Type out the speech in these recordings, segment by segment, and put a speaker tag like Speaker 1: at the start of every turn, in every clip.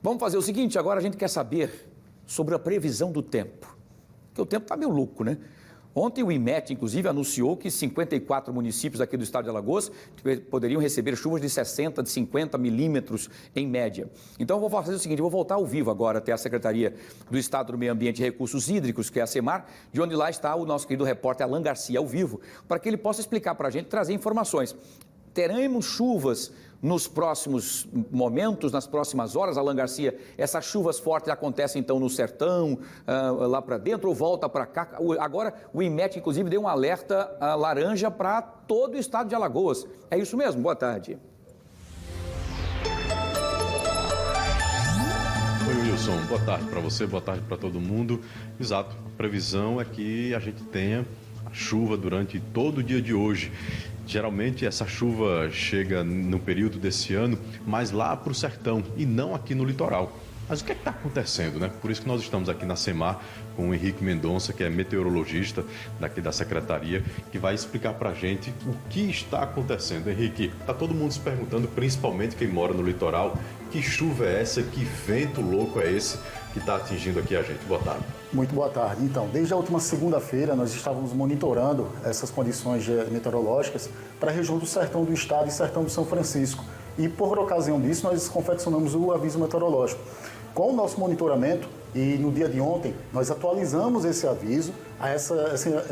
Speaker 1: Vamos fazer o seguinte, agora a gente quer saber sobre a previsão do tempo. Porque o tempo está meio louco, né? Ontem o IMET, inclusive, anunciou que 54 municípios aqui do estado de Alagoas poderiam receber chuvas de 60, de 50 milímetros em média. Então, eu vou fazer o seguinte, eu vou voltar ao vivo agora até a Secretaria do Estado do Meio Ambiente e Recursos Hídricos, que é a SEMAR, de onde lá está o nosso querido repórter Alan Garcia, ao vivo, para que ele possa explicar para a gente, trazer informações. Teremos chuvas nos próximos momentos, nas próximas horas, Alan Garcia? Essas chuvas fortes acontecem então no sertão, lá para dentro, ou volta para cá? Agora o IMET, inclusive, deu um alerta laranja para todo o estado de Alagoas. É isso mesmo? Boa tarde.
Speaker 2: Oi, Wilson. Boa tarde para você, boa tarde para todo mundo. Exato, a previsão é que a gente tenha a chuva durante todo o dia de hoje. Geralmente essa chuva chega no período desse ano, mais lá para o sertão e não aqui no litoral. Mas o que é que está acontecendo, né? Por isso que nós estamos aqui na SEMAR com o Henrique Mendonça, que é meteorologista daqui da secretaria, que vai explicar para a gente o que está acontecendo. Henrique, está todo mundo se perguntando, principalmente quem mora no litoral, que chuva é essa, que vento louco é esse que está atingindo aqui a gente. Boa tarde.
Speaker 3: Muito boa tarde. Então, desde a última segunda-feira, nós estávamos monitorando essas condições meteorológicas para a região do sertão do estado e sertão do São Francisco. E, por ocasião disso, nós confeccionamos o aviso meteorológico. Com o nosso monitoramento, e no dia de ontem, nós atualizamos esse aviso,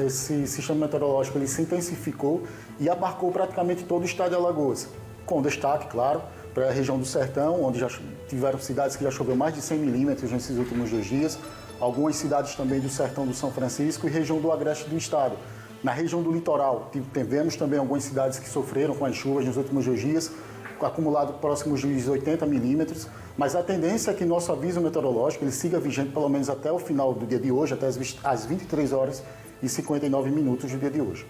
Speaker 3: esse sistema meteorológico ele se intensificou e abarcou praticamente todo o estado de Alagoas, com destaque, claro, para a região do sertão, onde já tiveram cidades que já choveu mais de 100 milímetros nesses últimos 2 dias, algumas cidades também do sertão do São Francisco e região do agreste do estado. Na região do litoral, tivemos também algumas cidades que sofreram com as chuvas nos últimos 2 dias, acumulado próximos de 80 milímetros, mas a tendência é que nosso aviso meteorológico ele siga vigente pelo menos até o final do dia de hoje, até às 23 horas e 59 minutos do dia de hoje.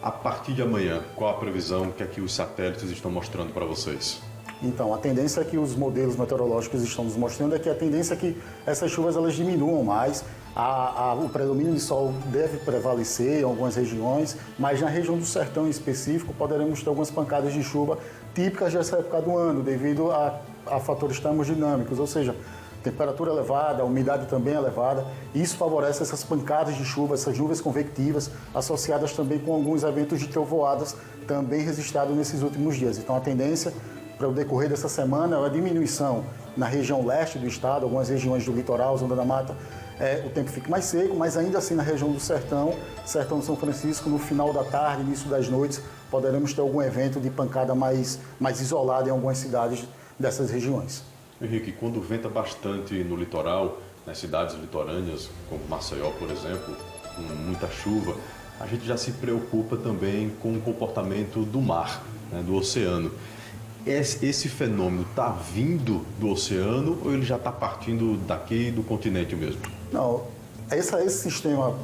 Speaker 2: A partir de amanhã, qual a previsão que aqui os satélites estão mostrando para vocês?
Speaker 3: Então, a tendência que os modelos meteorológicos estão nos mostrando é que a tendência é que essas chuvas elas diminuam mais, o predomínio de sol deve prevalecer em algumas regiões, mas na região do sertão em específico poderemos ter algumas pancadas de chuva típicas dessa época do ano, devido a fatores termodinâmicos, ou seja, temperatura elevada, a umidade também elevada. Isso favorece essas pancadas de chuva, essas nuvens convectivas, associadas também com alguns eventos de trovoadas também registrados nesses últimos dias. Então, a tendência para o decorrer dessa semana é a diminuição na região leste do estado, algumas regiões do litoral, Zona da Mata, o tempo fica mais seco, mas ainda assim na região do sertão do São Francisco, no final da tarde, início das noites, poderemos ter algum evento de pancada mais isolado em algumas cidades dessas regiões.
Speaker 2: Henrique, quando venta bastante no litoral, nas cidades litorâneas, como Maceió, por exemplo, com muita chuva, a gente já se preocupa também com o comportamento do mar, né, do oceano. Esse fenômeno está vindo do oceano ou ele já está partindo daqui do continente mesmo?
Speaker 3: Não, esse sistema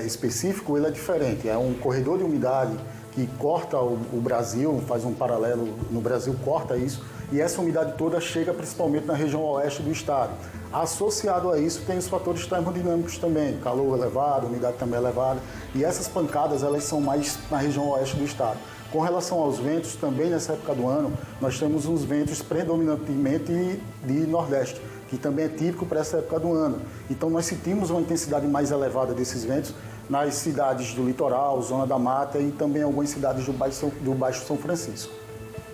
Speaker 3: específico ele é diferente. É um corredor de umidade que corta o Brasil, faz um paralelo no Brasil, corta isso, e essa umidade toda chega principalmente na região oeste do estado. Associado a isso tem os fatores termodinâmicos também, calor elevado, umidade também elevada, e essas pancadas elas são mais na região oeste do estado. Com relação aos ventos, também nessa época do ano, nós temos uns ventos predominantemente de nordeste, que também é típico para essa época do ano. Então nós sentimos uma intensidade mais elevada desses ventos nas cidades do litoral, Zona da Mata e também algumas cidades do Baixo São Francisco.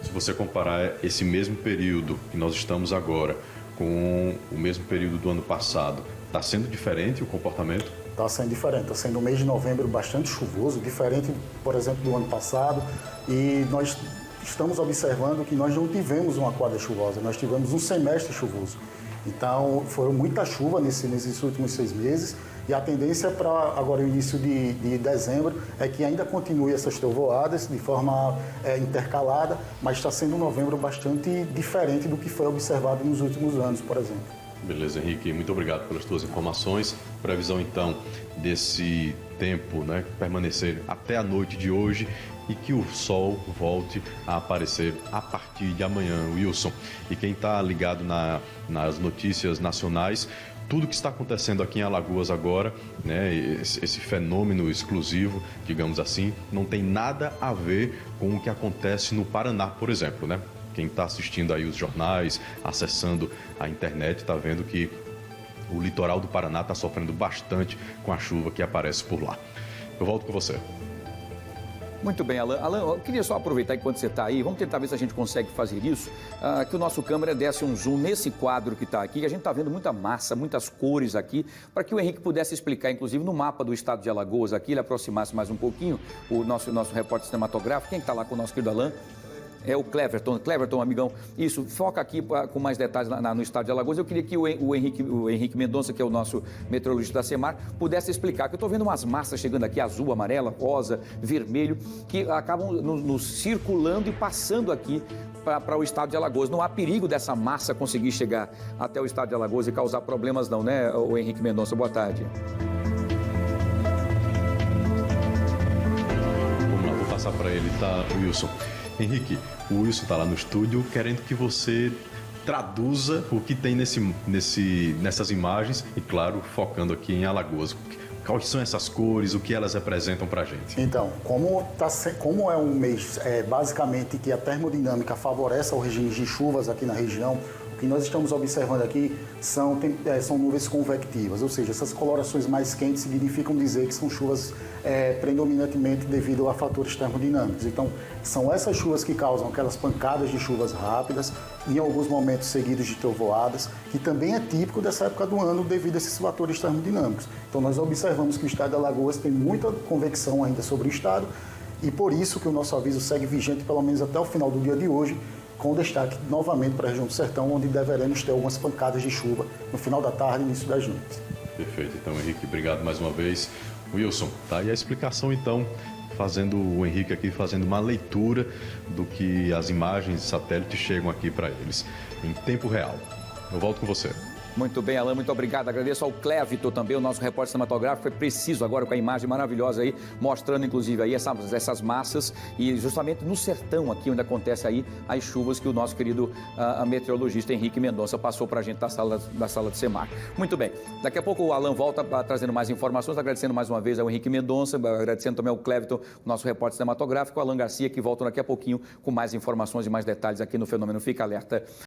Speaker 2: Se você comparar esse mesmo período que nós estamos agora com o mesmo período do ano passado, está sendo diferente o comportamento?
Speaker 3: Está sendo diferente, está sendo um mês de novembro bastante chuvoso, diferente, por exemplo, do ano passado, e nós estamos observando que nós não tivemos uma quadra chuvosa, nós tivemos um semestre chuvoso. Então, foram muita chuva nesses últimos 6 meses, e a tendência para agora o início de dezembro é que ainda continue essas trovoadas de forma intercalada, mas está sendo um novembro bastante diferente do que foi observado nos últimos anos, por exemplo.
Speaker 2: Beleza, Henrique. Muito obrigado pelas tuas informações. Previsão, então, desse tempo, né, permanecer até a noite de hoje e que o sol volte a aparecer a partir de amanhã, Wilson. E quem está ligado nas notícias nacionais, tudo que está acontecendo aqui em Alagoas agora, né, esse fenômeno exclusivo, digamos assim, não tem nada a ver com o que acontece no Paraná, por exemplo, né? Quem está assistindo aí os jornais, acessando a internet, está vendo que o litoral do Paraná está sofrendo bastante com a chuva que aparece por lá. Eu volto com você.
Speaker 1: Muito bem, Alan. Alan, eu queria só aproveitar enquanto você está aí, vamos tentar ver se a gente consegue fazer isso, que o nosso câmera desse um zoom nesse quadro que está aqui, que a gente está vendo muita massa, muitas cores aqui, para que o Henrique pudesse explicar, inclusive no mapa do estado de Alagoas aqui, ele aproximasse mais um pouquinho, o nosso repórter cinematográfico. Quem está lá com o nosso querido Alan? É o Cleverton. Cleverton, amigão. Isso, foca aqui com mais detalhes no estado de Alagoas. Eu queria que o Henrique Mendonça, que é o nosso meteorologista da SEMAR, pudesse explicar, que eu estou vendo umas massas chegando aqui, azul, amarela, rosa, vermelho, que acabam nos circulando e passando aqui para o estado de Alagoas. Não há perigo dessa massa conseguir chegar até o estado de Alagoas e causar problemas não, né, o Henrique Mendonça? Boa tarde.
Speaker 2: Vamos lá, vou passar para ele, tá, Wilson? Henrique, o Wilson está lá no estúdio querendo que você traduza o que tem nessas imagens e, claro, focando aqui em Alagoas. Quais são essas cores, o que elas representam para a gente?
Speaker 3: Então, como é um mês, basicamente, que a termodinâmica favorece ao regime de chuvas aqui na região, o que nós estamos observando aqui são nuvens convectivas, ou seja, essas colorações mais quentes significam dizer que são chuvas predominantemente devido a fatores termodinâmicos. Então, são essas chuvas que causam aquelas pancadas de chuvas rápidas, em alguns momentos seguidos de trovoadas, que também é típico dessa época do ano devido a esses fatores termodinâmicos. Então, nós observamos que o estado de Alagoas tem muita convecção ainda sobre o estado e por isso que o nosso aviso segue vigente pelo menos até o final do dia de hoje, com destaque novamente para a região do Sertão, onde deveremos ter algumas pancadas de chuva no final da tarde e início das noites.
Speaker 2: Perfeito. Então, Henrique, obrigado mais uma vez. Wilson, tá aí a explicação, então, o Henrique aqui fazendo uma leitura do que as imagens de satélite chegam aqui para eles, em tempo real. Eu volto com você.
Speaker 1: Muito bem, Alan, muito obrigado. Agradeço ao Clevito também, o nosso repórter cinematográfico. Foi preciso agora com a imagem maravilhosa aí, mostrando inclusive aí essas massas e justamente no sertão aqui, onde acontece aí as chuvas que o nosso querido meteorologista Henrique Mendonça passou para a gente da sala de SEMAR. Muito bem, daqui a pouco o Alan volta trazendo mais informações, agradecendo mais uma vez ao Henrique Mendonça, agradecendo também ao Clevito, o nosso repórter cinematográfico, Alan Garcia, que volta daqui a pouquinho com mais informações e mais detalhes aqui no Fenômeno Fica Alerta.